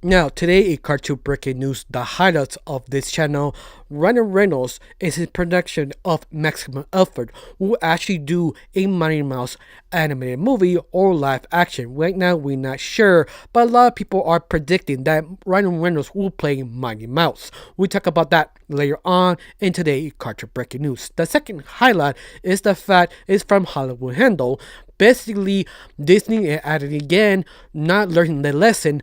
Now, today in Cartoon Breaking News, the highlights of this channel, Ryan Reynolds is in production of Maximum Effort, who will actually do a Mighty Mouse animated movie or live action. Right now, we're not sure, but a lot of people are predicting that Ryan Reynolds will play Mighty Mouse. We talk about that later on in today's Cartoon Breaking News. The second highlight is the fact is from Hollywood Handle. Basically, Disney added again, not learning the lesson,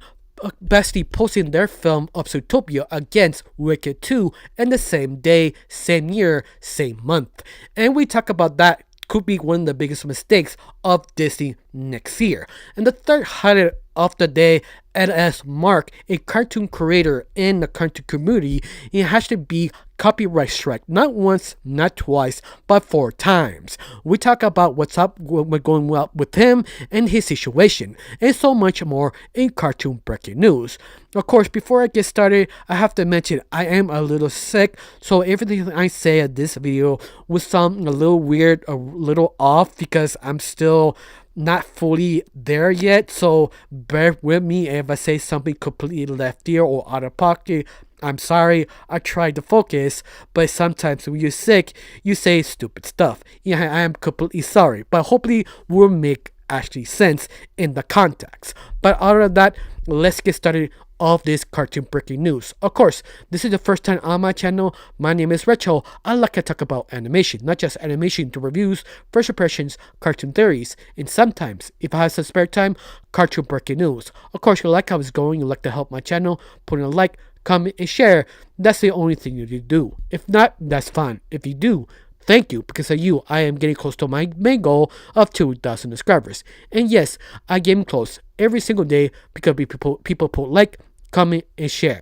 basically posting their film of Zootopia against Wicked 2 in the same day, same year, same month. And we talk about that could be one of the biggest mistakes of Disney next year. And the third highlight of the day, and as Mark, a cartoon creator in the cartoon community, he has to be copyright strike not once, not twice, but 4 times. We talk about what's up, what's going well with him and his situation, and so much more in Cartoon Breaking News. Of course, before I get started, I have to mention I am a little sick, so everything I say in this video will sound a little weird, a little off, because I'm still not fully there yet, so bear with me if I say something completely left ear or out of pocket. I'm sorry, I tried to focus, but sometimes when you're sick, you say stupid stuff. Yeah, I am completely sorry, but hopefully will make actually sense in the context. But other than that, let's get started of this cartoon breaking news. Of course, this is the first time on my channel. My name is Rachel. I like to talk about animation, not just animation to reviews, first impressions, cartoon theories, and sometimes, if I have some spare time, cartoon breaking news. Of course, you like how it's going, you like to help my channel, put in a like, comment, and share. That's the only thing you need to do. If not, that's fine. If you do, thank you, because of you, I am getting close to my main goal of 2,000 subscribers. And yes, I get close every single day because people put like, comment, and share.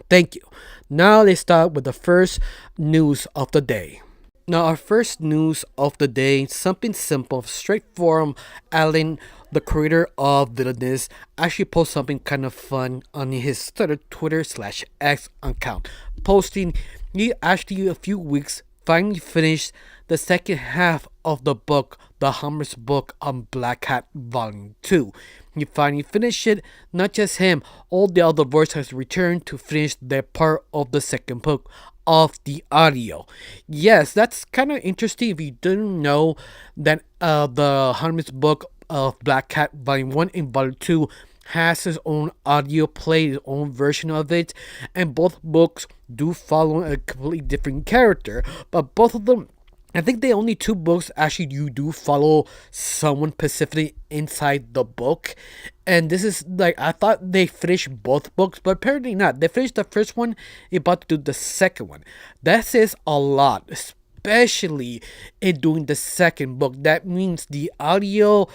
Thank you. Now let's start with the first news of the day. Now, our first news of the day, something simple, straightforward. Alan, the creator of Villainous, actually posted something kind of fun on his Twitter/X account, posting he actually a few weeks finally finished the second half of the book, the Hummer's book on Black Cat Volume 2. He finally finished it, not just him, all the other voices returned to finish their part of the second book of the audio. Yes, that's kind of interesting if you didn't know that the Hummer's book of Black Cat Volume 1 and Volume 2 has his own audio play, his own version of it, and both books do follow a completely different character, but both of them, I think the only two books actually you do follow someone specifically inside the book. And this is like, I thought they finished both books, but apparently not. They finished the first one, about to do the second one. That says a lot, especially in doing the second book. That means the audio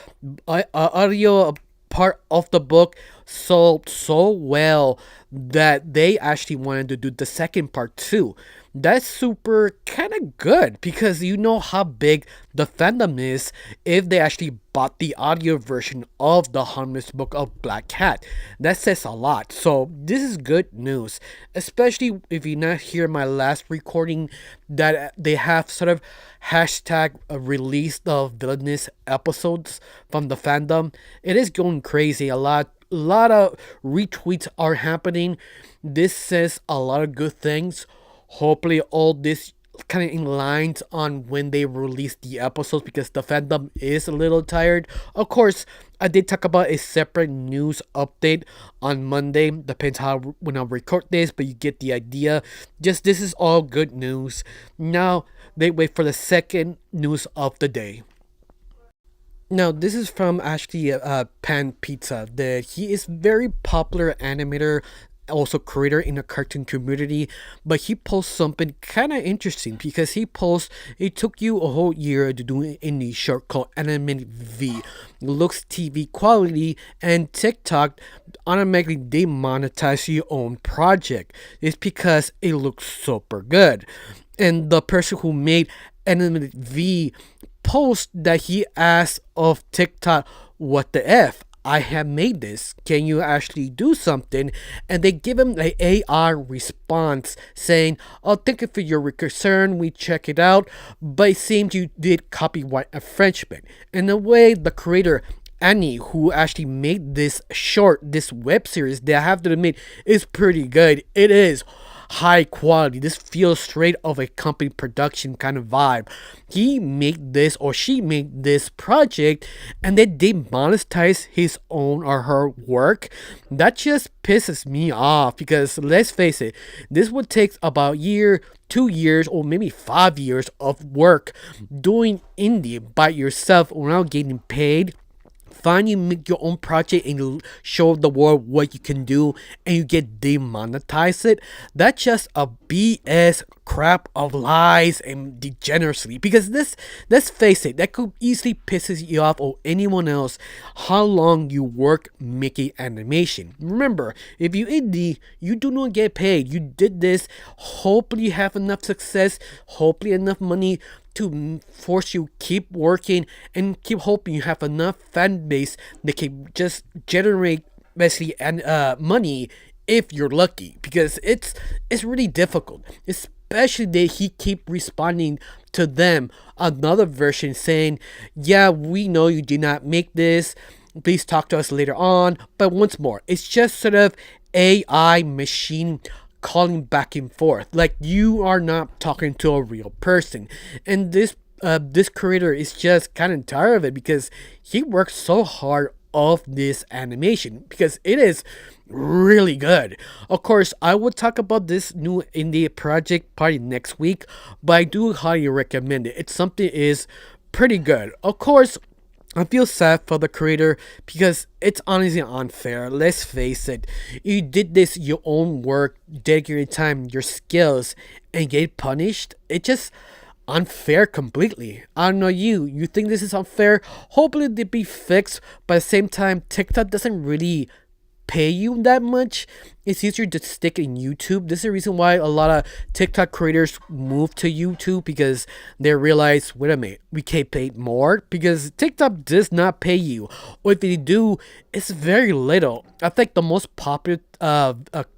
part of the book sold so well that they actually wanted to do the second part too. That's super kind of good, because you know how big the fandom is if they actually bought the audio version of the Harmless Book of Black Cat. That says a lot. So this is good news, especially if you not hear my last recording that they have sort of hashtag release of villainous episodes from the fandom. It is going crazy. A lot of retweets are happening. This says a lot of good things. Hopefully all this kind of in lines on when they release the episodes, because the fandom is a little tired. Of course, I did talk about a separate news update on Monday. Depends how when I record this, but you get the idea. Just this is all good news. Now they wait for the second news of the day. Now, this is from actually Pan Pizza. He is very popular animator, also creator in the cartoon community, but he posts something kind of interesting, because he posts it took you a whole year to do a niche short called Animated V. Looks TV quality, and TikTok automatically demonetize your own project. It's because it looks super good. And the person who made Animated V post that he asked of TikTok, what the F? I have made this. Can you actually do something? And they give him an AR response saying, oh, thank you for your concern. We check it out. But it seems you did copyright infringement. In a way, the creator Annie, who actually made this web series, that I have to admit is pretty good. It is high quality. This feels straight of a company production kind of vibe. He made this, or she made this project, and then they monetize his own or her work. That just pisses me off, because let's face it, this would take about a year, 2 years, or maybe 5 years of work doing indie by yourself without getting paid. Finally make your own project and show the world what you can do, and you get demonetized it. That's just a BS crap of lies and degeneracy, because this, let's face it, that could easily pisses you off or anyone else how long you work making animation. Remember, if you indie, you do not get paid. You did this, hopefully you have enough success, hopefully enough money to force you keep working, and keep hoping you have enough fan base that can just generate basically and money if you're lucky, because it's really difficult, especially that he keep responding to them another version saying, yeah, we know you did not make this, please talk to us later on. But once more, it's just sort of AI machine calling back and forth, like you are not talking to a real person. And this creator is just kind of tired of it, because he worked so hard of this animation, because it is really good. Of course, I will talk about this new indie project probably next week, but I do highly recommend it. It's something is pretty good. Of course, I feel sad for the creator, because it's honestly unfair. Let's face it. You did this your own work, dedicated time, your skills, and get punished. It's just unfair completely. I don't know you. You think this is unfair? Hopefully they be fixed. But at the same time, TikTok doesn't really pay you that much. It's easier to stick in YouTube. This is the reason why a lot of TikTok creators move to YouTube, because they realize, wait a minute, we can't pay more, because TikTok does not pay you, or if they do, it's very little. I think the most popular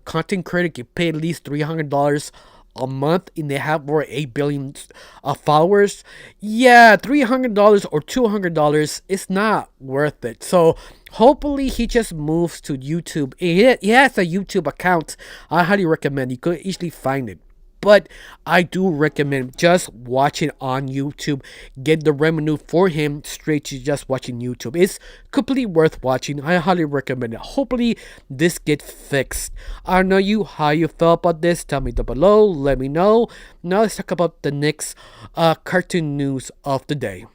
content creator can pay at least $300 a month, and they have over 8 billion followers. Yeah, $300 or $200 is not worth it. So hopefully he just moves to YouTube. He has a YouTube account. I highly recommend. You could easily find it. But I do recommend just watching on YouTube. Get the revenue for him straight to just watching YouTube. It's completely worth watching. I highly recommend it. Hopefully this gets fixed. I don't know you, how you felt about this. Tell me down below. Let me know. Now let's talk about the next cartoon news of the day.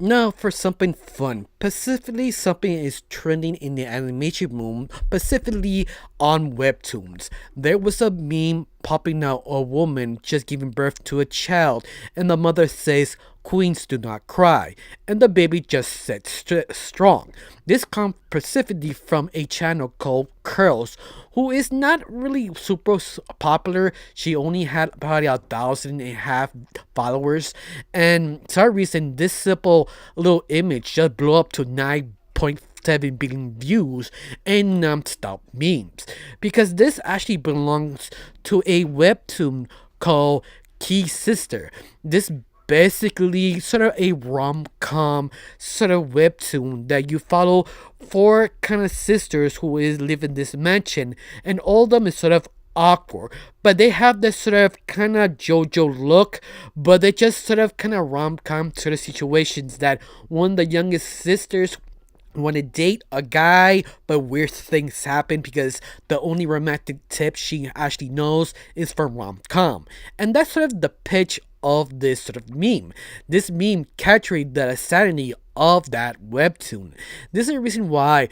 Now for something fun, specifically something is trending in the animation boom, specifically on webtoons. There was a meme popping out of a woman just giving birth to a child, and the mother says, "Queens do not cry," and the baby just sits strong. This comes specifically from a channel called Curls, who is not really super popular. She only had about 1,500 followers, and for some reason this simple little image just blew up to 9.7 billion views and non-stop memes, because this actually belongs to a webtoon called Key Sister. This basically sort of a rom-com sort of webtoon that you follow four kind of sisters who live in this mansion, and all of them is sort of awkward, but they have this sort of kind of JoJo look, but they just sort of kind of rom-com sort of situations that one of the youngest sisters want to date a guy, but weird things happen, because the only romantic tip she actually knows is from rom-com. And that's sort of the pitch of this sort of meme. This meme captured the sanity of that webtoon. This is the reason why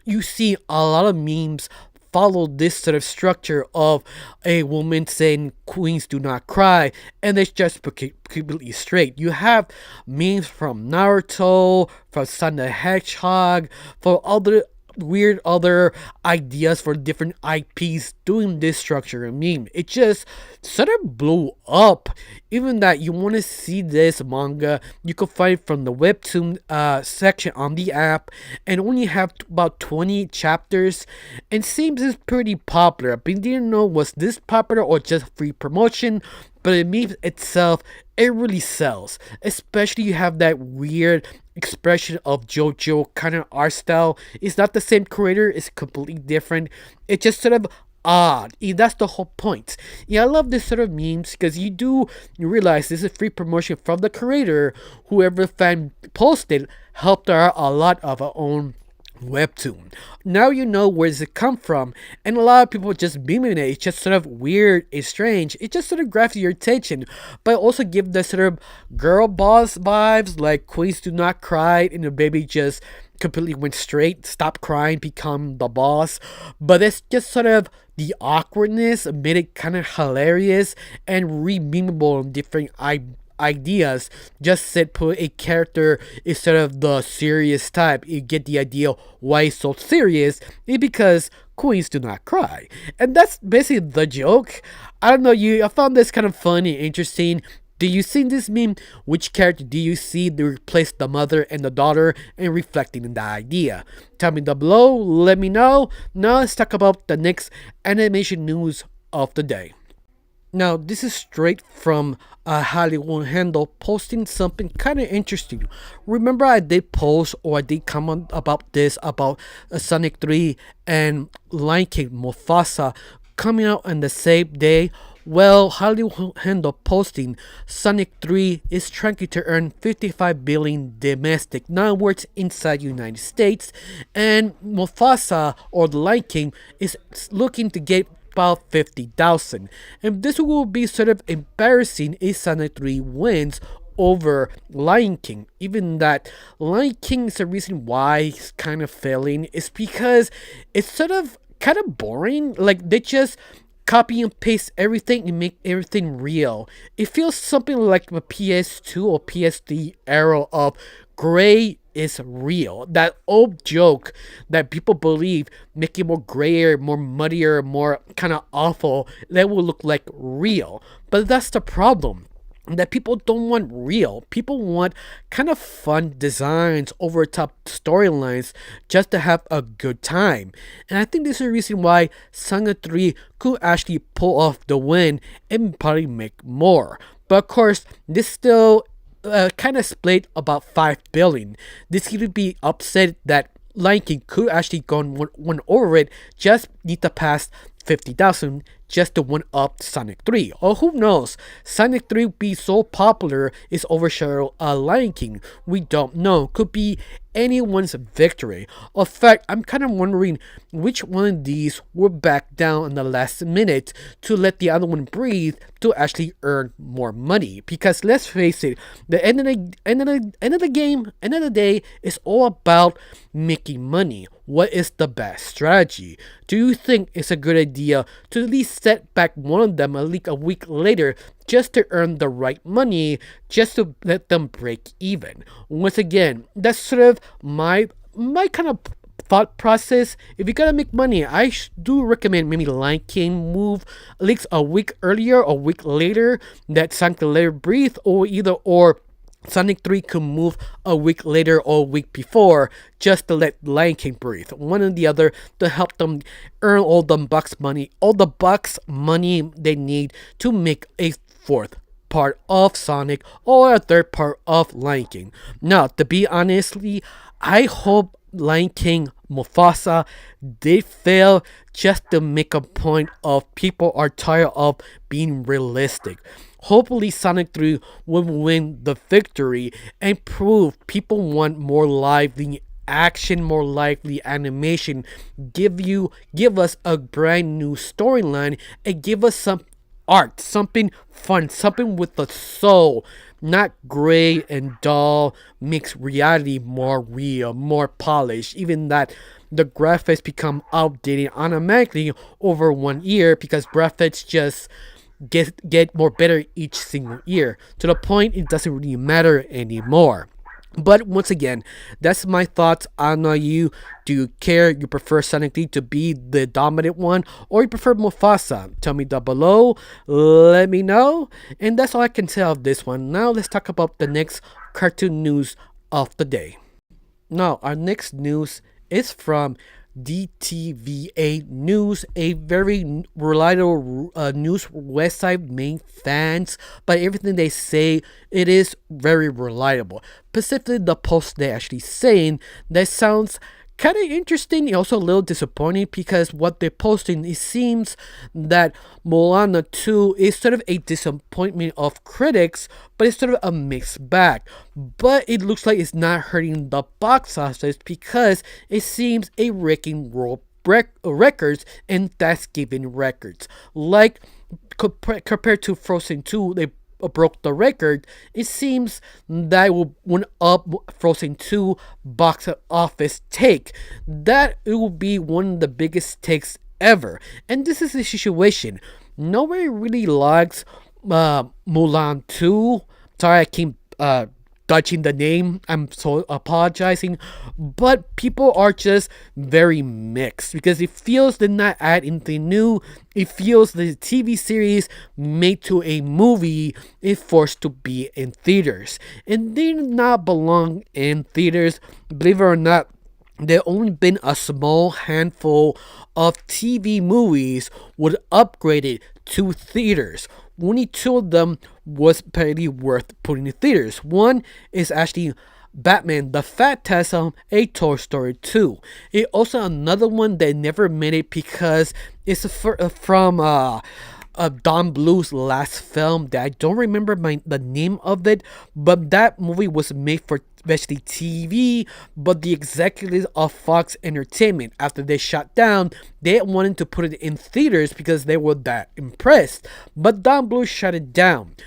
you see a lot of memes follow this sort of structure of a woman saying queens do not cry, and it's just completely straight. You have memes from Naruto, from Son the Hedgehog, for other weird other ideas for different IPs doing this structure of meme. It just sort of blew up. Even that you want to see this manga, you can find it from the webtoon section on the app, and only have about 20 chapters, and seems it's pretty popular. I didn't know was this popular or just free promotion, but the meme itself, it really sells. Especially you have that weird expression of JoJo kind of art style. It's not the same creator, it's completely different. It's just sort of odd. That's the whole point. Yeah, I love this sort of memes because you realize this is free promotion from the creator. Whoever fan posted helped her out a lot of her own webtoon. Now you know where does it come from, and a lot of people just memeing it. It's just sort of weird, it's strange. It just sort of grabs your attention, but also give the sort of girl boss vibes, like queens do not cry, and the baby just completely went straight, stop crying, become the boss. But it's just sort of the awkwardness made it kind of hilarious and re-memeable in different ideas. Just said put a character instead of the serious type. You get the idea why it's so serious. It's because queens do not cry. And that's basically the joke. I don't know, I found this kind of funny, interesting. Do you see this meme? Which character do you see to replace the mother and the daughter and reflecting in the idea? Tell me down below, let me know. Now let's talk about the next animation news of the day. Now, this is straight from Hollywood Handle posting something kind of interesting. Remember, I did post or I did comment about this about Sonic 3 and Lion King Mufasa coming out on the same day. Well, Hollywood Handle posting Sonic 3 is trying to earn 55 billion domestic, not words inside United States, and Mufasa or the Lion King is looking to get about 50,000. And this will be sort of embarrassing if Sonic 3 wins over Lion King. Even that Lion King is the reason why it's kind of failing is because it's sort of kind of boring. Like they just copy and paste everything and make everything real. It feels something like the PS2 or PS3 era of gray is real. That old joke that people believe make it more grayer, more muddier, more kind of awful, that will look like real. But that's the problem. That people don't want real. People want kind of fun designs, over top storylines, just to have a good time. And I think this is the reason why Sonic 3 could actually pull off the win and probably make more. But of course, this still kind of split about 5 billion. This could be upset that Lion King could actually go one over it, just need to pass 50,000 just to one up Sonic 3. Or who knows? Sonic 3 be so popular is overshadow Lion King. We don't know. Could be anyone's victory. In fact, I'm kind of wondering which one of these will back down in the last minute to let the other one breathe to actually earn more money. Because let's face it, the end of the game, end of the day, is all about making money. What is the best strategy? Do you think it's a good idea to at least set back one of them at least a week later just to earn the right money, just to let them break even? Once again, that's sort of my kind of thought process. If you gotta make money, I do recommend maybe Lion King move at least a week earlier, a week later, that Sonic can let it breathe, or Sonic 3 could move a week later or a week before just to let Lion King breathe. One or the other to help them earn all the bucks money they need to make a fourth part of Sonic or a third part of Lion King. Now, to be honestly, I hope Lion King Mufasa did fail just to make a point of people are tired of being realistic. Hopefully Sonic 3 will win the victory and prove people want more lively action, more lively animation. Give us a brand new storyline and give us some art, something fun, something with a soul, not gray and dull, makes reality more real, more polished. Even that the graphics become outdated automatically over 1 year because graphics just get more better each single year to the point it doesn't really matter anymore. But once again, that's my thoughts. I don't know you. Do you care? You prefer Sonic 3 to be the dominant one, or you prefer Mufasa? Tell me down below. Let me know. And that's all I can tell of this one. Now let's talk about the next cartoon news of the day. Now our next news is from DTVA News, a very reliable news website, main fans, but everything they say, it is very reliable. Specifically, the post they actually saying that sounds kind of interesting and also a little disappointing because what they're posting, it seems that Moana 2 is sort of a disappointment of critics, but it's sort of a mixed bag. But it looks like it's not hurting the box office because it seems a wrecking world records and Thanksgiving records. Like compared to Frozen 2, they broke the record. It seems that will went up Frozen 2 box office take. That it will be one of the biggest takes ever. And this is the situation. Nobody really likes Mulan 2. Sorry, I keep dodging the name. I'm so apologizing. But people are just very mixed because it feels did not add anything new. It feels the TV series made to a movie is forced to be in theaters. And they do not belong in theaters. Believe it or not, there only been a small handful of TV movies would upgrade it to theaters. Only two of them was pretty worth putting in theaters. One is actually Batman the Phantasm, a Toy Story 2. It also another one that never made it because it's from Don Bluth's last film that I don't remember the name of it, but that movie was made for especially TV, but the executives of Fox Entertainment, after they shut down, they wanted to put it in theaters because they were that impressed, but Don Bluth shut it down.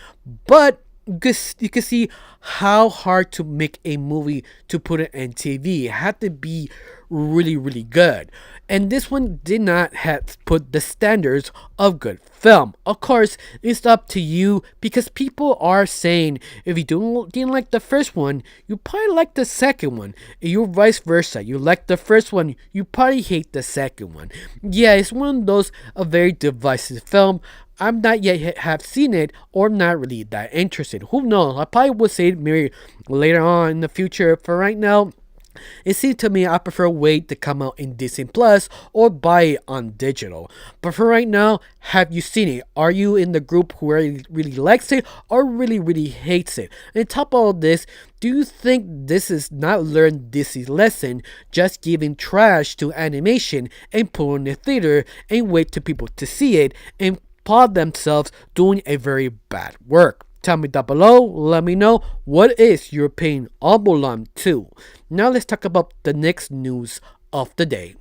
But you can see how hard to make a movie to put it in TV. It had to be really, really good. And this one did not have put the standards of good film. Of course, it's up to you because people are saying if you didn't like the first one, you probably like the second one. And you vice versa. You like the first one, you probably hate the second one. Yeah, it's one of those a very divisive film. I'm not yet have seen it or not really that interested. Who knows? I probably will say it maybe later on in the future. For right now, it seems to me I prefer wait to come out in Disney Plus or buy it on digital. But for right now, have you seen it? Are you in the group who really likes it or really hates it? And on top of all this, do you think this is not learned Disney's lesson, just giving trash to animation and put it in the theater and wait to people to see it and applaud themselves doing a very bad work? Tell me down below, let me know what is your opinion on Mulan 2. Now let's talk about the next news of the day.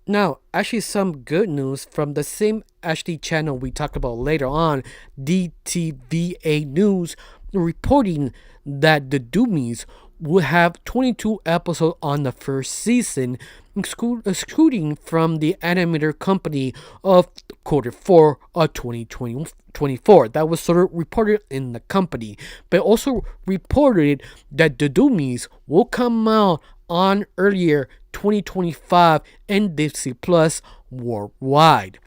Now, actually some good news from the same actually channel we talked about later on, DTVA News, reporting that the Doomies will have 22 episodes on the first season, excluding from the animator company of Q4 of 2024. That was sort of reported in the company, but also reported that the Doomies will come out on earlier 2025 and Disney Plus worldwide.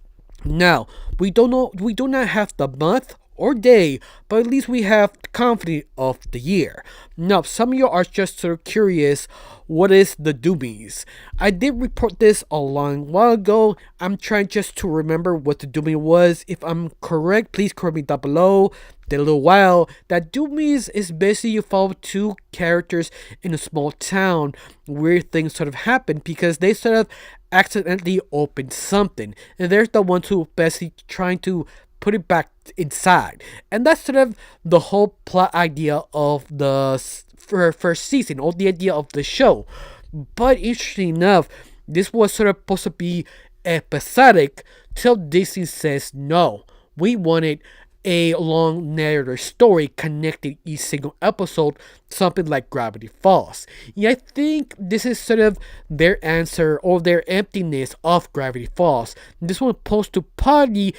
Now, we do not have the month or day, but at least we have confidence of the year. Now, some of you are just sort of curious, what is the Doomies? I did report this a long while ago. I'm trying just to remember what the Doomie was. If I'm correct, please correct me down below. In a little while, that Doomies is basically you follow two characters in a small town where things sort of happen because they sort of accidentally opened something, and they're the ones who basically trying to put it back inside. And that's sort of the whole plot idea of the first season, or the idea of the show. But interesting enough, this was sort of supposed to be episodic till Disney says no. We wanted a long narrative story connected each single episode, something like Gravity Falls. Yeah, I think this is sort of their answer or their emptiness of Gravity Falls. This was supposed to partly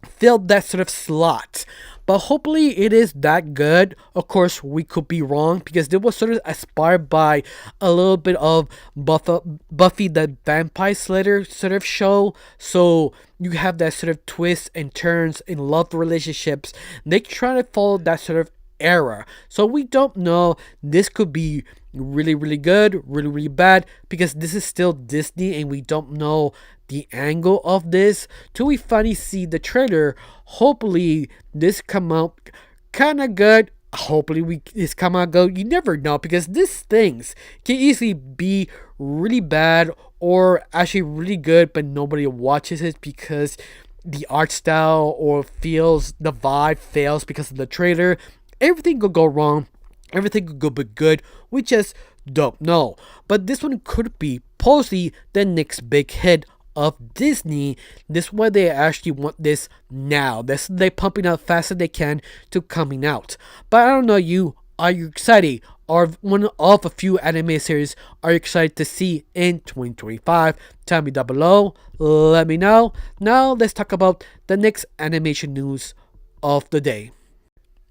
fill that sort of slot. But hopefully it is that good. Of course, we could be wrong because it was sort of inspired by a little bit of Buffy the Vampire Slayer sort of show. So you have that sort of twists and turns in love relationships. They try to follow that sort of era. So we don't know. This could be really, really good, really, really bad, because this is still Disney and we don't know the angle of this till we finally see the trailer. Hopefully, this come out kind of good. Hopefully, this come out good. You never know because these things can easily be really bad or actually really good, but nobody watches it because the art style or feels the vibe fails because of the trailer. Everything could go wrong. Everything could go be good. We just don't know. But this one could be possibly the next big hit of Disney. This is why they actually want this now. They're pumping out fast as they can to coming out. But I don't know you. Are you excited? Or one of a few anime series are you excited to see in 2025? Tell me down below. Let me know. Now let's talk about the next animation news of the day.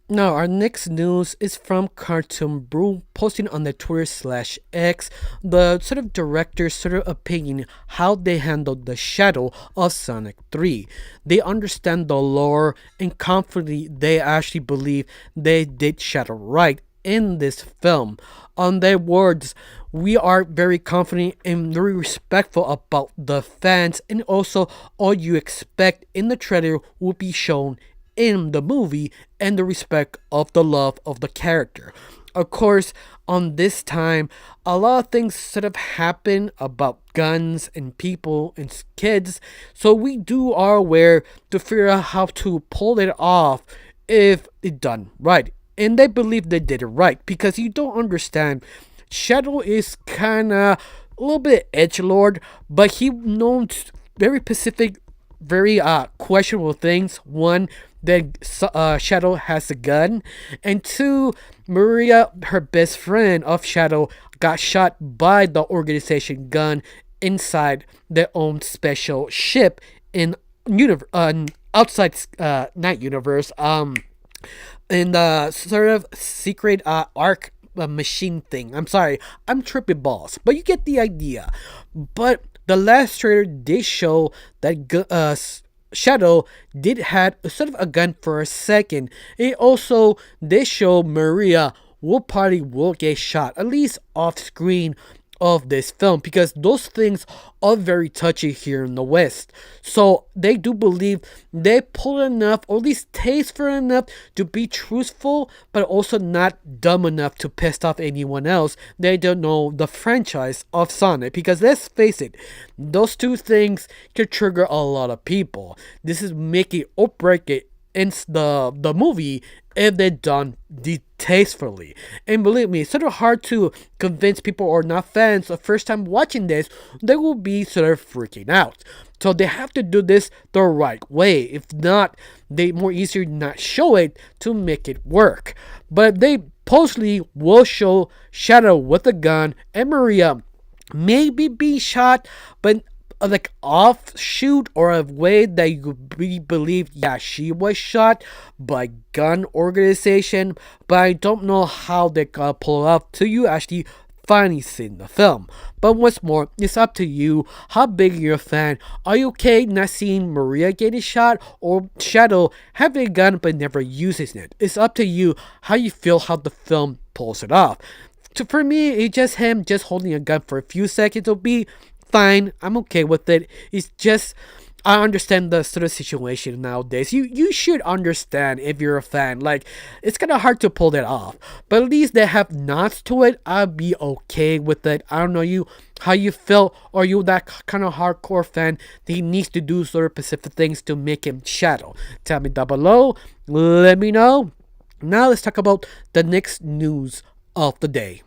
Now, our next news is from Cartoon Brew, posting on the Twitter/X the sort of director's sort of opinion how they handled the shadow of Sonic 3. They understand the lore and confidently they actually believe they did Shadow right in this film. On their words, we are very confident and very respectful about the fans, and also all you expect in the trailer will be shown in the movie and the respect of the love of the character. Of course, on this time, a lot of things sort of happen about guns and people and kids, so we are aware to figure out how to pull it off if it's done right. And they believe they did it right because you don't understand. Shadow is kind of a little bit edgelord, but he knows very specific, very questionable things. One, that Shadow has a gun, and two, Maria, her best friend of Shadow, got shot by the organization gun inside their own special ship in outside Night Universe. In the sort of secret arc machine thing. I'm sorry, I'm tripping balls, but you get the idea. But the last trailer did show that Shadow did had sort of a gun for a second. It also did show Maria will get shot, at least off screen of this film, because those things are very touchy here in the West. So they do believe they pull enough, or at least tasteful enough, to be truthful, but also not dumb enough to piss off anyone else. They don't know the franchise of Sonic, because let's face it, those two things can trigger a lot of people. This is make it or break it in the movie if they're done tastefully. And believe me, it's sort of hard to convince people who are not fans the first time watching this. They will be sort of freaking out. So they have to do this the right way. If not, they more easier not show it to make it work. But they possibly will show Shadow with a gun and Maria maybe be shot, but like offshoot or a way that you believe, yeah, she was shot by gun organization, but I don't know how they got pulled off till you actually finally seen the film. But what's more, it's up to you how big you're a fan. Are you okay not seeing Maria getting shot or Shadow having a gun but never uses it? It's up to you how you feel how the film pulls it off. So for me, it's just him just holding a gun for a few seconds will be fine. I'm okay with it. It's just I understand the sort of situation nowadays. You should understand if you're a fan. Like, it's kind of hard to pull that off, but at least they have nods to it. I'll be okay with it. I don't know you how you feel. Are you that kind of hardcore fan that he needs to do sort of specific things to make him Shadow? Tell me down below. Let me know. Now let's talk about the next news of the day.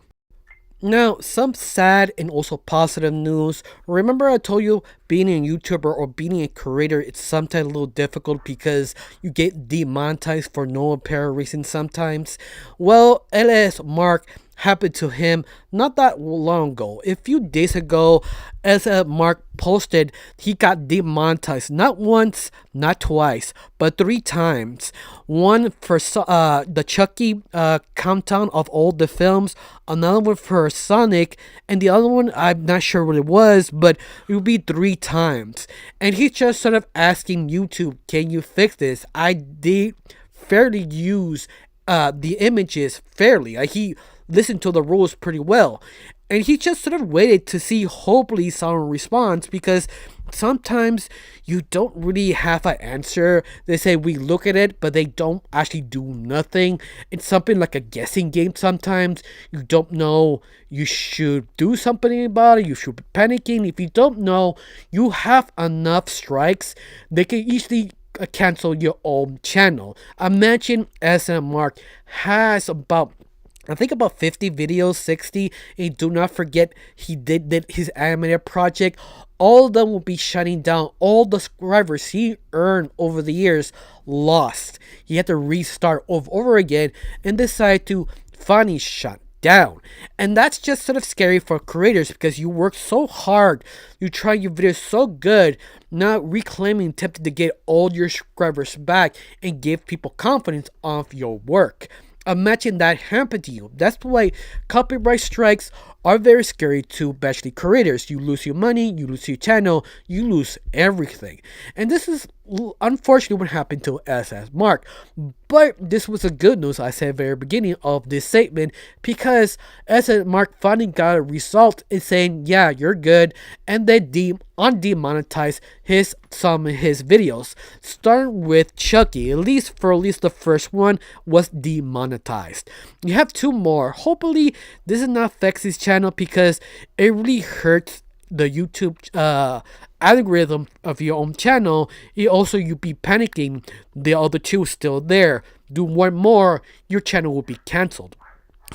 Now, some sad and also positive news. Remember I told you being a YouTuber or being a creator, it's sometimes a little difficult because you get demonetized for no apparent reason sometimes. Well, LS Mark happened to him not that long ago. A few days ago, as Mark posted, he got demonetized not once, not twice, but 3 times. One for the Chucky countdown of all the films, another one for Sonic, and the other one I'm not sure what it was, but it would be 3 times. And he's just sort of asking YouTube, can you fix this? I did fairly use the images fairly. Like he listened to the rules pretty well. And he just sort of waited to see hopefully someone responds, because sometimes you don't really have an answer. They say we look at it, but they don't actually do nothing. It's something like a guessing game sometimes. You don't know you should do something about it. You should be panicking. If you don't know you have enough strikes, they can easily cancel your own channel. Imagine SM Mark has about, I think, about 50 videos, 60. And do not forget, he did his animated project. All of them will be shutting down. All the subscribers he earned over the years lost. He had to restart over again and decide to finally shut down. And that's just sort of scary for creators, because you work so hard, you try your videos so good, now reclaiming, tempted to get all your subscribers back and give people confidence of your work. Imagine that happen to you. That's why copyright strikes are very scary to especially creators. You lose your money, you lose your channel, you lose everything. And this is unfortunately what happened to SS Mark. But this was a good news, I said at the very beginning of this statement, because SS Mark finally got a result in saying, yeah, you're good, and they demonetized some of his videos. Starting with Chucky, at least the first one was demonetized. You have two more. Hopefully this does not affect his channel, because it really hurts the YouTube algorithm of your own channel. It also, you be panicking, the other two still there. Do one more, your channel will be cancelled.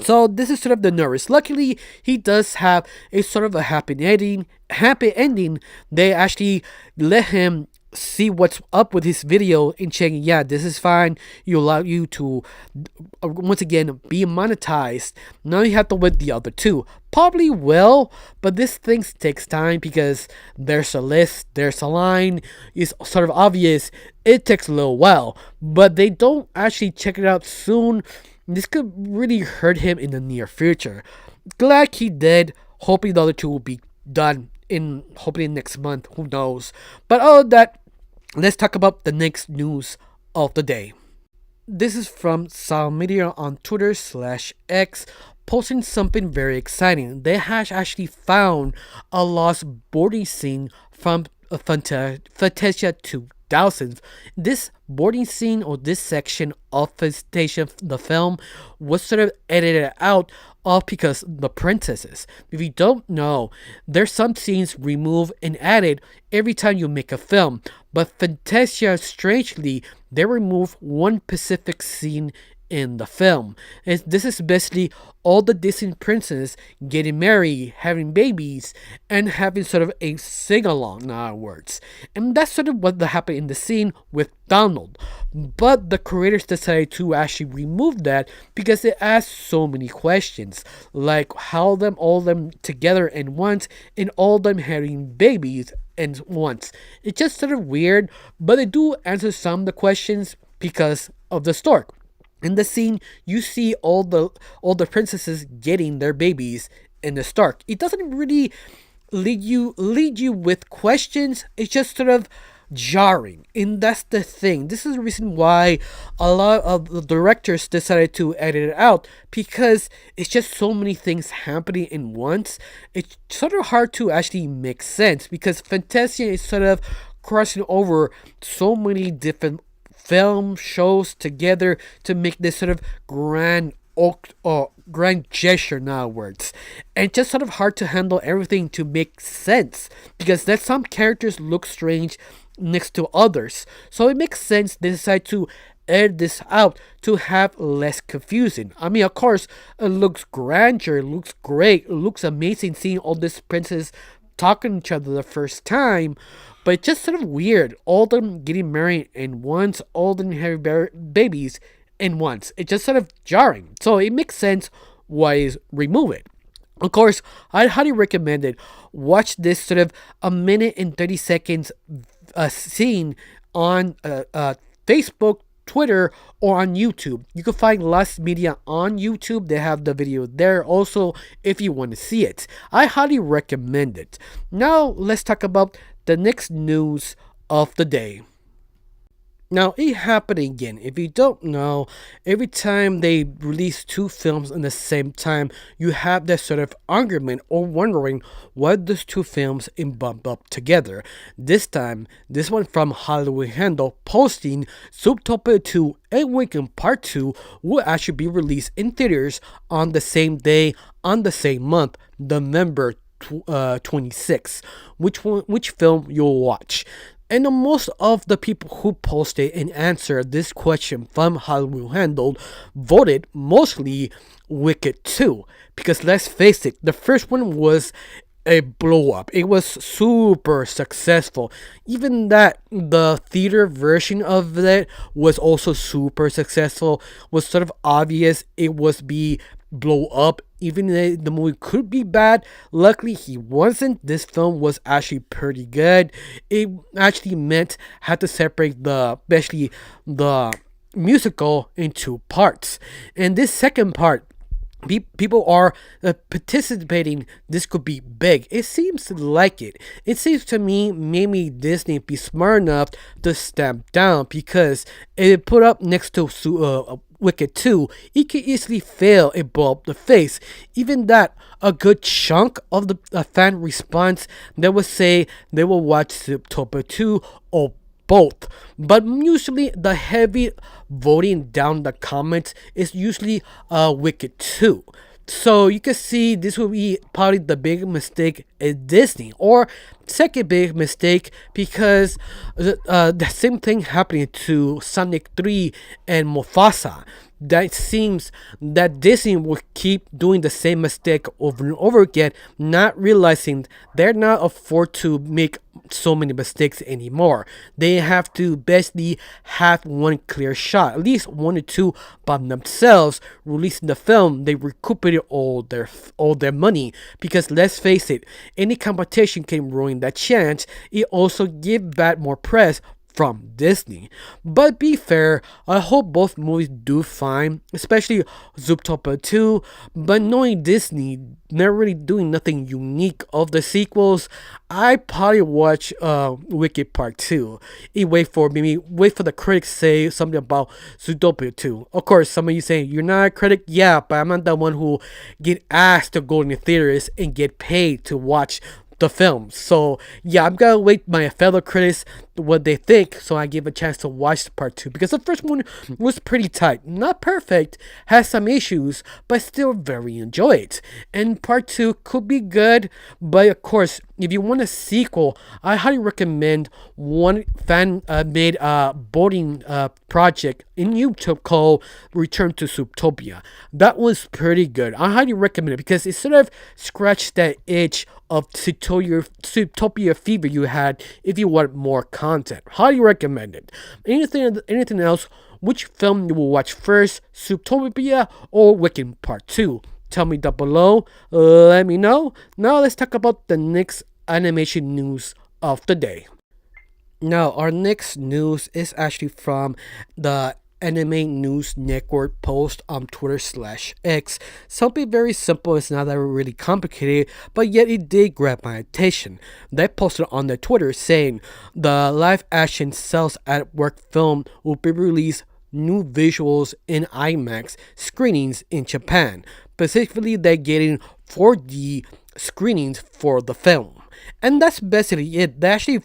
So this is sort of the nervous. Luckily, he does have a sort of a happy ending. They actually let him see what's up with his video and checking, yeah, this is fine. You allow you to once again be monetized. Now you have to wait the other two. Probably will, but this thing takes time, because there's a list, there's a line. It's sort of obvious. It takes a little while, but they don't actually check it out soon. This could really hurt him in the near future. Glad he did. Hoping the other two will be done in hopefully next month. Who knows? But other than that, let's talk about the next news of the day. This is from Sal Media on Twitter/X, posting something very exciting. They have actually found a lost boarding scene from Fantasia 2000. This boarding scene, or this section of Fantasia, the film, was sort of edited out all because the princesses. If you don't know, there's some scenes removed and added every time you make a film. But Fantasia, strangely, they remove one specific scene in the film. And this is basically all the Disney princesses getting married, having babies, and having sort of a sing-along, in other words. And that's sort of what happened in the scene with Donald. But the creators decided to actually remove that because it asked so many questions, like how all them together in once, and all them having babies and once. It's just sort of weird, but they do answer some of the questions because of the stork. In the scene, you see all the princesses getting their babies in the stork. It doesn't really lead you with questions. It's just sort of jarring, and that's the thing. This is the reason why a lot of the directors decided to edit it out, because it's just so many things happening in once. It's sort of hard to actually make sense, because Fantasia is sort of crossing over so many different film shows together to make this sort of grand gesture, in other words. And it's just sort of hard to handle everything to make sense, because that some characters look strange next to others. So it makes sense they decide to edit this out to have less confusing. I mean, of course, it looks grandeur, it looks great, it looks amazing seeing all these princes talking to each other the first time. But it's just sort of weird. All of them getting married in once, all of them having babies in once. It's just sort of jarring. So it makes sense why is remove it. Of course, I'd highly recommend it. Watch this sort of a minute and 30 seconds scene on Facebook, Twitter, or on YouTube. You can find Lost Media on YouTube. They have the video there also if you want to see it. I highly recommend it. Now let's talk about the next news of the day. Now, it happened again. If you don't know, every time they release two films in the same time, you have that sort of argument or wondering what those two films in bump up together. This time, this one from Hollywood Handle posting Zootopia 2 and Weekend Part 2 will actually be released in theaters on the same day, on the same month, November 26. Which film you'll watch? And most of the people who posted and answered this question from Hollywood Handled voted mostly Wicked 2. Because let's face it, the first one was a blow up. It was super successful. Even that the theater version of it was also super successful. Was sort of obvious it was be blow up. Even though the movie could be bad, luckily he wasn't. This film was actually pretty good. It actually meant had to separate especially the musical into parts. And this second part, people are participating. This could be big. It seems like it. It seems to me maybe Disney be smart enough to stamp down because it put up next to Wicked 2, it could easily fail and blow up the face. Even that, a good chunk of the fan response that would say they will watch Zootopia 2 or both. But usually the heavy voting down the comments is usually Wicked 2. So you can see this will be probably the big mistake at Disney, or second big mistake because the same thing happening to Sonic 3 and Mufasa. That seems that Disney will keep doing the same mistake over and over again, not realizing they're not afford to make so many mistakes anymore. They have to basically have one clear shot, at least one or two by themselves. Releasing the film, they recuperated all their money because let's face it, any competition can ruin that chance. It also give bad more press from Disney. But be fair, I hope both movies do fine, especially Zootopia 2. But knowing Disney, never really doing nothing unique of the sequels, I probably watch Wicked Part 2. Wait for the critics say something about Zootopia 2. Of course, some of you say you're not a critic, yeah, but I'm not the one who get asked to go in the theaters and get paid to watch the film. So yeah, I'm gonna wait my fellow critics what they think, so I give a chance to watch part two because the first one was pretty tight, not perfect, has some issues, but still very enjoyed. And part two could be good, but of course, if you want a sequel, I highly recommend one fan made boating project in YouTube called Return to Zootopia. That was pretty good. I highly recommend it because it sort of scratched that itch of Zootopia fever you had if you want more content. Highly recommend it. Anything else? Which film you will watch first, Zootopia or Wicked Part 2? Tell me down below. Let me know. Now let's talk about the next animation news of the day. Now, our next news is actually from the Anime News Network post on Twitter/X. Something very simple, it's not that really complicated, but yet it did grab my attention. They posted on their Twitter saying the live action Cells at Work film will be released new visuals in IMAX screenings in Japan. Specifically, they're getting 4D screenings for the film. And that's basically it. They actually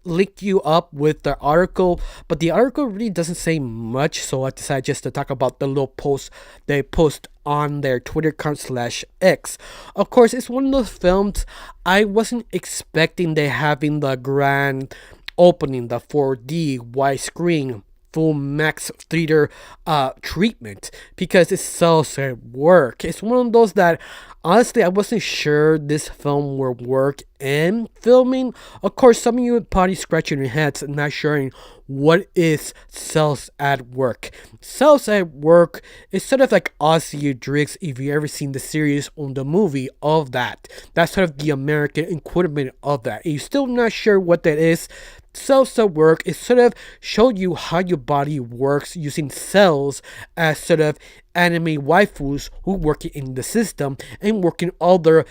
link you up with the article, but the article really doesn't say much, so I decided just to talk about the little post they post on their Twitter account/X. Of course, it's one of those films I wasn't expecting they having the grand opening, the 4D widescreen full max theater treatment because it sells at work. It's one of those that honestly I wasn't sure this film would work in filming. Of course, some of you would probably scratching your heads and not sure what is Cells at Work. Cells at Work is sort of like Ozzy Driggs if you ever seen the series or the movie of that. That's sort of the American equivalent of that. If you're still not sure what that is, Cells at Work is sort of show you how your body works using cells as sort of anime waifus who work in the system and working other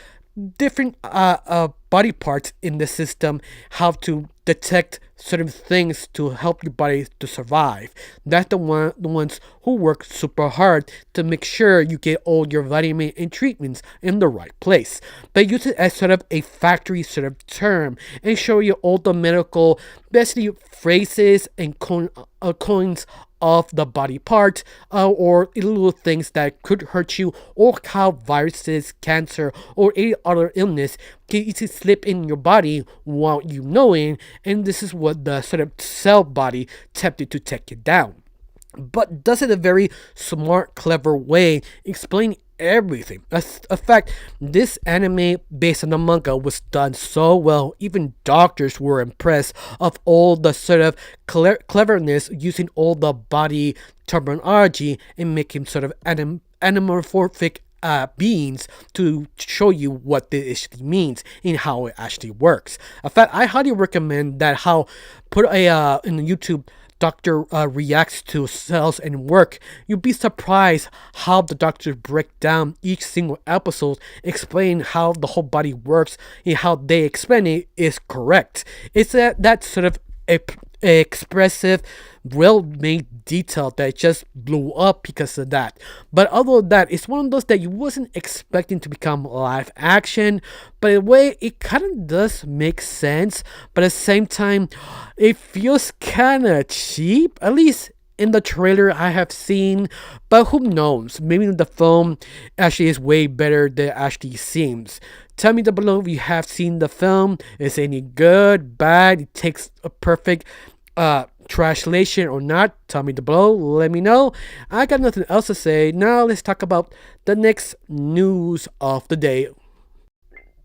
different body parts in the system, how to detect certain things to help your body to survive. That's the ones who work super hard to make sure you get all your vitamin and treatments in the right place. They use it as sort of a factory sort of term and show you all the medical basically phrases and coins of the body part, or little things that could hurt you, or how viruses, cancer, or any other illness can easily slip in your body without you knowing, and this is what the sort of cell body tempted to take it down, but does it a very smart, clever way, explaining everything. As a fact, this anime based on the manga was done so well, even doctors were impressed of all the sort of cleverness using all the body terminology and making sort of anamorphic beings to show you what this actually means and how it actually works. In fact, I highly recommend that how put a in YouTube doctor reacts to cells and work. You'll be surprised how the doctors break down each single episode, explain how the whole body works and how they explain it is correct. It's that sort of expressive, well-made detail that just blew up because of that. But other than that, it's one of those that you wasn't expecting to become live action, but in a way it kind of does make sense, but at the same time it feels kind of cheap, at least in the trailer I have seen. But who knows, maybe the film actually is way better than it actually seems. Tell me down below if you have seen the film. Is it any good, bad, it takes a perfect translation or not? Tell me down below, let me know. I got nothing else to say. Now let's talk about the next news of the day.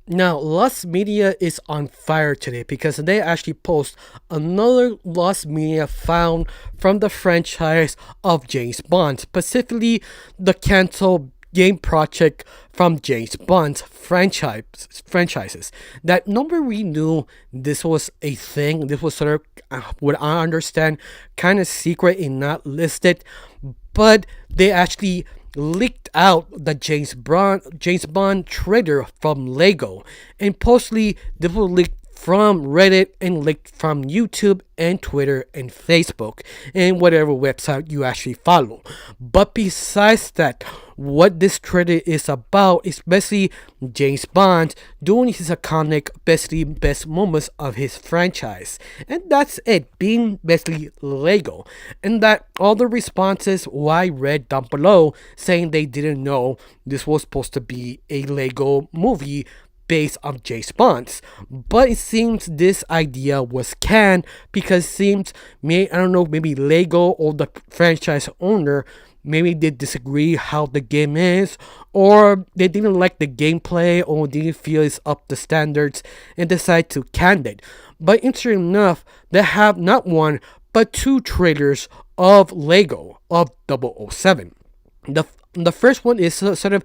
Now, Lost Media is on fire today because they actually post another Lost Media found from the franchise of James Bond, specifically the canceled game project from James Bond's franchises. That nobody knew this was a thing. This was sort of, what I understand, kind of secret and not listed, but they actually leaked out the James Bond trailer from Lego, and possibly this was leaked from Reddit and leaked from YouTube and Twitter and Facebook and whatever website you actually follow. But besides that, what this trailer is about is basically James Bond doing his iconic, basically best moments of his franchise, and that's it, being basically Lego. And that all the responses I read down below saying they didn't know this was supposed to be a Lego movie based on James Bond's, but it seems this idea was canned because it seems, I don't know, maybe Lego or the franchise owner, maybe they disagree how the game is, or they didn't like the gameplay or didn't feel it's up to standards and decide to can it. But interesting enough, they have not one but two trailers of Lego of 007. The first one is sort of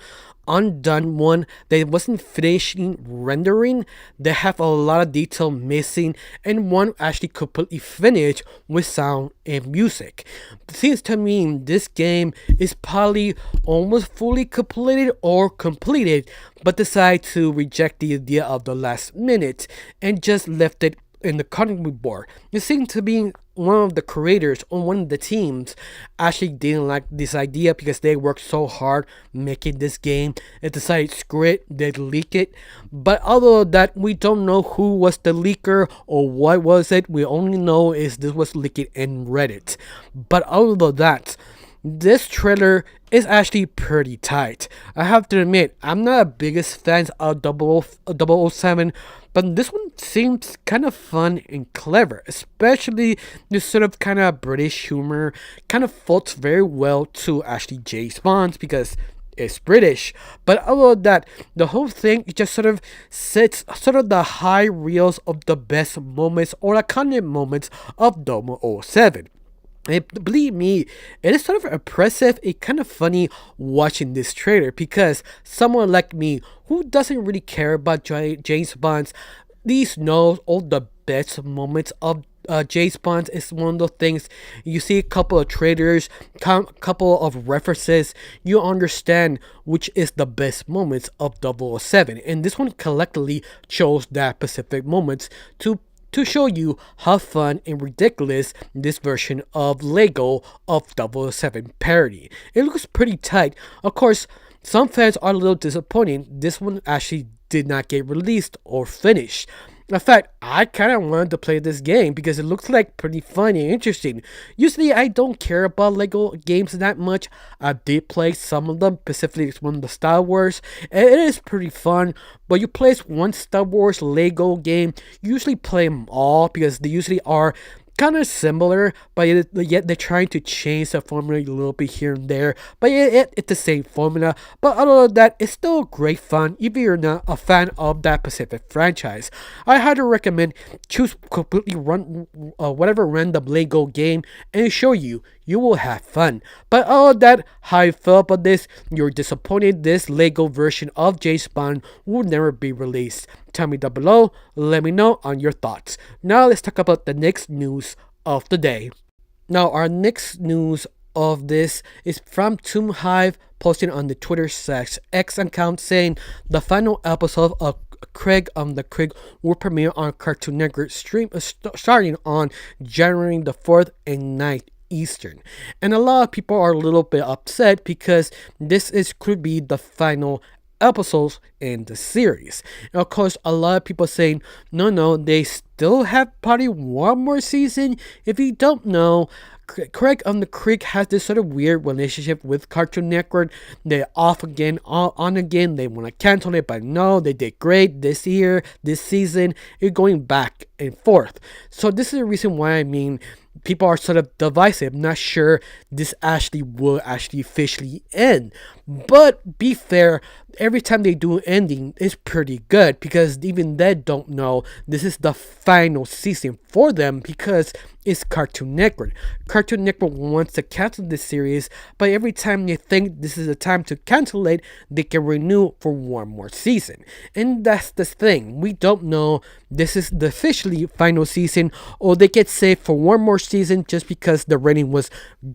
undone one that wasn't finishing rendering. They have a lot of detail missing, and one actually completely finished with sound and music. It seems to me this game is probably almost fully completed or completed, but decided to reject the idea of the last minute and just left it in the cutting board. It seems to be one of the creators or one of the teams actually didn't like this idea because they worked so hard making this game and decided screw it, they'd leak it. But other than that, we don't know who was the leaker or what was it. We only know is this was leaked in Reddit. But other than that, this trailer is actually pretty tight. I have to admit, I'm not a biggest fan of 007, but this one seems kind of fun and clever, especially this sort of kind of British humor kind of fits very well to actually James Bond because it's British. But other than that, the whole thing just sort of sets sort of the high reels of the best moments or iconic moments of 007. And believe me, it is sort of impressive and kind of funny watching this trailer because someone like me who doesn't really care about James Bond, these knows all the best moments of James Bond. Is one of those things you see a couple of trailers, couple of references, you understand which is the best moments of 007, and this one collectively chose that specific moments to to show you how fun and ridiculous this version of Lego of 007 parody. It looks pretty tight. Of course, some fans are a little disappointed this one actually did not get released or finished. In fact, I kind of wanted to play this game because it looks like pretty fun and interesting. Usually, I don't care about Lego games that much. I did play some of them, specifically one of the Star Wars, and it is pretty fun. But you play one Star Wars Lego game, you usually play them all because they usually are kind of similar, but yet they're trying to change the formula a little bit here and there. But it's the same formula. But other than that, it's still great fun, even if you're not a fan of that specific franchise. I highly recommend choose completely run whatever random Lego game and show you. You will have fun. But other than that, how I feel about this, you're disappointed this Lego version of James Bond will never be released. Tell me down below, let me know on your thoughts. Now let's talk about the next news of the day. Now our next news of this is from Tomb Hive posting on the Twitter/X account saying the final episode of Craig the Craig will premiere on Cartoon Network starting on January the 4th and 9th Eastern. And a lot of people are a little bit upset because could be the final episodes in the series. And of course, a lot of people saying, no, they still have probably one more season. If you don't know, Craig on the Creek has this sort of weird relationship with Cartoon Network. They're off again, on again. They want to cancel it, but no, they did great this year, this season. It's going back and forth. So this is the reason why people are sort of divisive. I'm not sure this will officially end. But be fair, every time they do an ending, it's pretty good because even they don't know this is the final season for them because it's Cartoon Network. Cartoon Network wants to cancel this series, but every time they think this is the time to cancel it, they can renew for one more season. And that's the thing. We don't know this is the officially final season or they get saved for one more season just because the rating was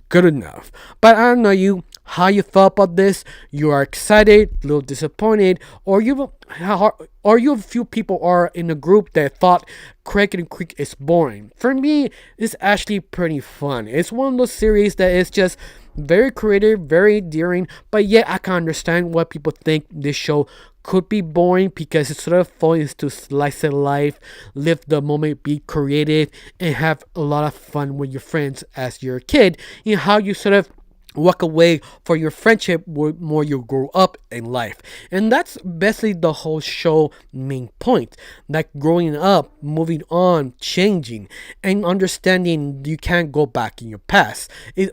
good enough. But I don't know how you felt about this. You are excited, a little disappointed, or a few people are in a group that thought Craig and Creek is boring. For me, it's actually pretty fun. It's one of those series that is just very creative, very endearing, but yet I can understand why people think this show could be boring because it sort of falls into slice of life, live the moment, be creative, and have a lot of fun with your friends as you're a kid. How you sort of walk away for your friendship more you grow up in life. And that's basically the whole show main point. Like growing up, moving on, changing, and understanding you can't go back in your past.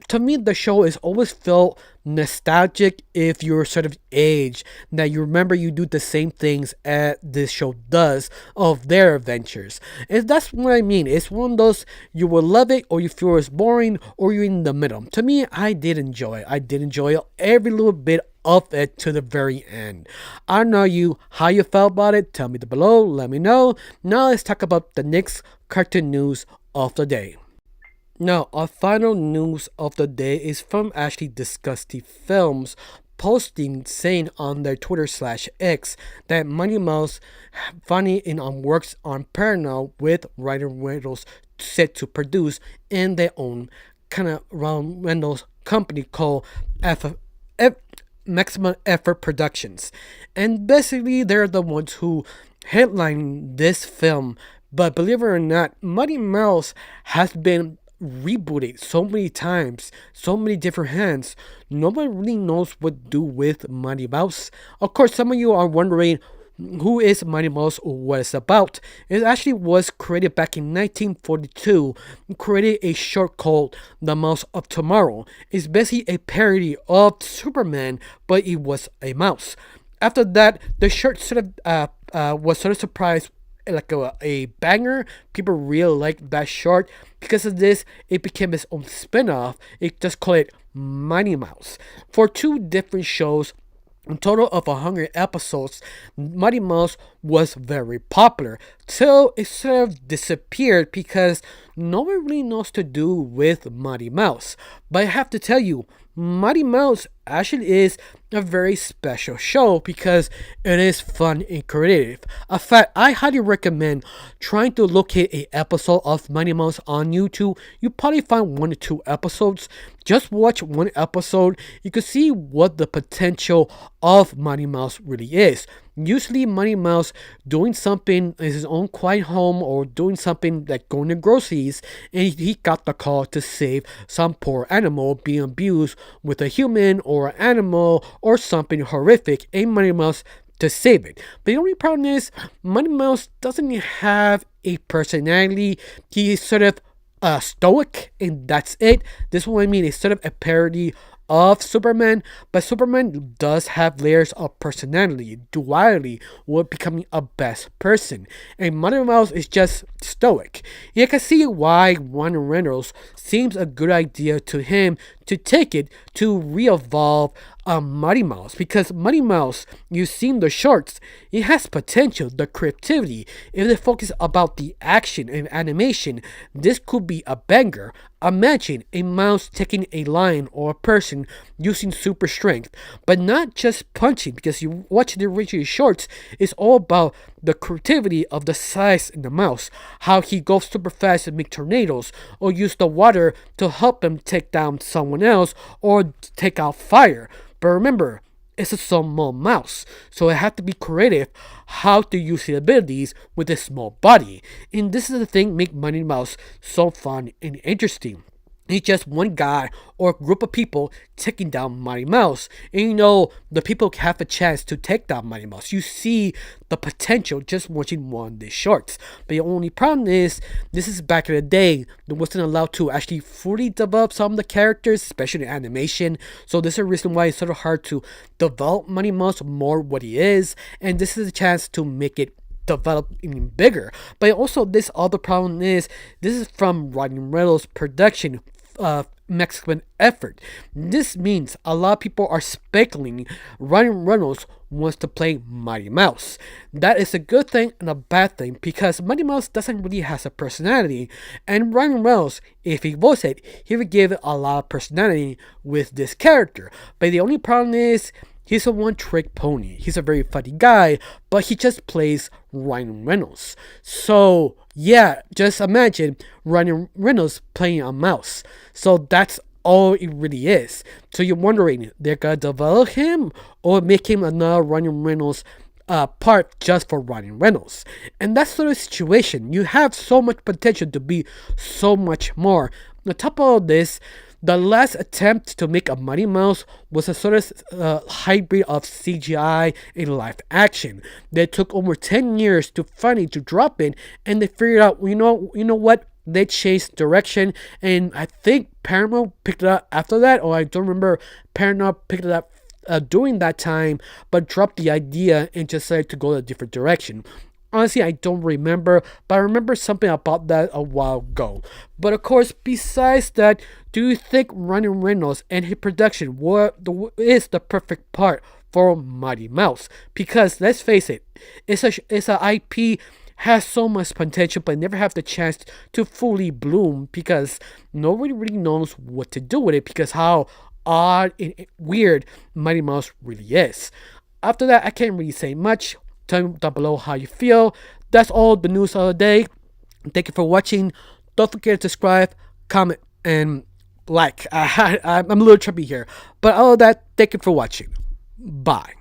To me, the show is always felt nostalgic if you're sort of age that you remember you do the same things as this show does of their adventures. And that's what I mean. It's one of those you will love it or you feel it's boring or you're in the middle. To me, I did enjoy it. I did enjoy every little bit of it to the very end. I don't know how you felt about it. Tell me down below. Let me know. Now let's talk about the next cartoon news of the day. Now, our final news of the day is from actually Disgusting Films posting saying on their Twitter/X that Mighty Mouse finally works on Parallel with Ryan Reynolds set to produce in their own kind of Ryan Reynolds company called Maximum Effort Productions. And basically, they're the ones who headline this film. But believe it or not, Mighty Mouse has been rebooted so many times, so many different hands. Nobody really knows what to do with Mighty Mouse. Of course, some of you are wondering who is Mighty Mouse or what it's about. It actually was created back in 1942. Created a short called The Mouse of Tomorrow. It's basically a parody of Superman, but it was a mouse. After that, the short sort of was sort of surprised like a banger. People really liked that short. Because of this, it became its own spin-off. It just called it Mighty Mouse. For 2 different shows, a total of 100 episodes, Mighty Mouse was very popular till it sort of disappeared because no one really knows what to do with Mighty Mouse. But I have to tell you, Mighty Mouse actually is a very special show because it is fun and creative. In fact, I highly recommend trying to locate a episode of Mighty Mouse on YouTube. You probably find 1 or 2 episodes. Just watch one episode. You can see what the potential of Mighty Mouse really is. Usually, Mighty Mouse doing something in his own quiet home or doing something like going to groceries, and he got the call to save some poor animal being abused with a human or an animal or something horrific, and Mighty Mouse to save it. But the only problem is, Mighty Mouse doesn't have a personality. He is sort of stoic, and that's it. This is what I mean. It's sort of a parody of Superman, but Superman does have layers of personality, duality, with becoming a best person. And Mighty Mouse is just stoic. You can see why Ryan Reynolds seems a good idea to him to take it to re-evolve Mighty Mouse, because Mighty Mouse, you've seen the shorts, it has potential, the creativity. If they focus about the action and animation, this could be a banger. Imagine a mouse taking a lion or a person using super strength, but not just punching, because you watch the original shorts, it's all about the creativity of the size in the mouse, how he goes super fast and make tornadoes, or use the water to help him take down someone else, or take out fire. But remember, it's a small mouse, so it had to be creative how to use his abilities with a small body. And this is the thing make Mighty Mouse so fun and interesting. It's just one guy or group of people taking down Mighty Mouse. And the people have a chance to take down Mighty Mouse. You see the potential just watching one of these shorts. But the only problem is, this is back in the day, they wasn't allowed to actually fully develop some of the characters, especially animation. So this is a reason why it's sort of hard to develop Mighty Mouse more what he is. And this is a chance to make it develop even bigger. But also, this other problem is, this is from Ryan Reynolds' production Mexican effort. This means a lot of people are speculating Ryan Reynolds wants to play Mighty Mouse. That is a good thing and a bad thing, because Mighty Mouse doesn't really have a personality, and Ryan Reynolds, if he voiced it, he would give it a lot of personality with this character. But the only problem is, he's a one-trick pony. He's a very funny guy, but he just plays Ryan Reynolds. So, yeah, just imagine Ryan Reynolds playing a mouse. So that's all it really is. So you're wondering, they're gonna develop him or make him another Ryan Reynolds part just for Ryan Reynolds? And that's sort of situation. You have so much potential to be so much more. On top of all this, the last attempt to make a Mighty Mouse was a sort of hybrid of CGI and live action. They took over 10 years to finally to drop it, and they figured out, you know what? They changed direction, and I think Paramount picked it up after that, or I don't remember. Paramount picked it up during that time, but dropped the idea and decided to go a different direction. Honestly, I don't remember, but I remember something about that a while ago. But of course, besides that, do you think Ryan Reynolds and his production is the perfect part for Mighty Mouse? Because let's face it, it's a IP has so much potential, but never have the chance to fully bloom, because nobody really knows what to do with it, because how odd and weird Mighty Mouse really is. After that, I can't really say much. Tell me down below how you feel. That's all the news of the day. Thank you for watching. Don't forget to subscribe, comment, and like. I'm a little trippy here. But all of that, thank you for watching. Bye.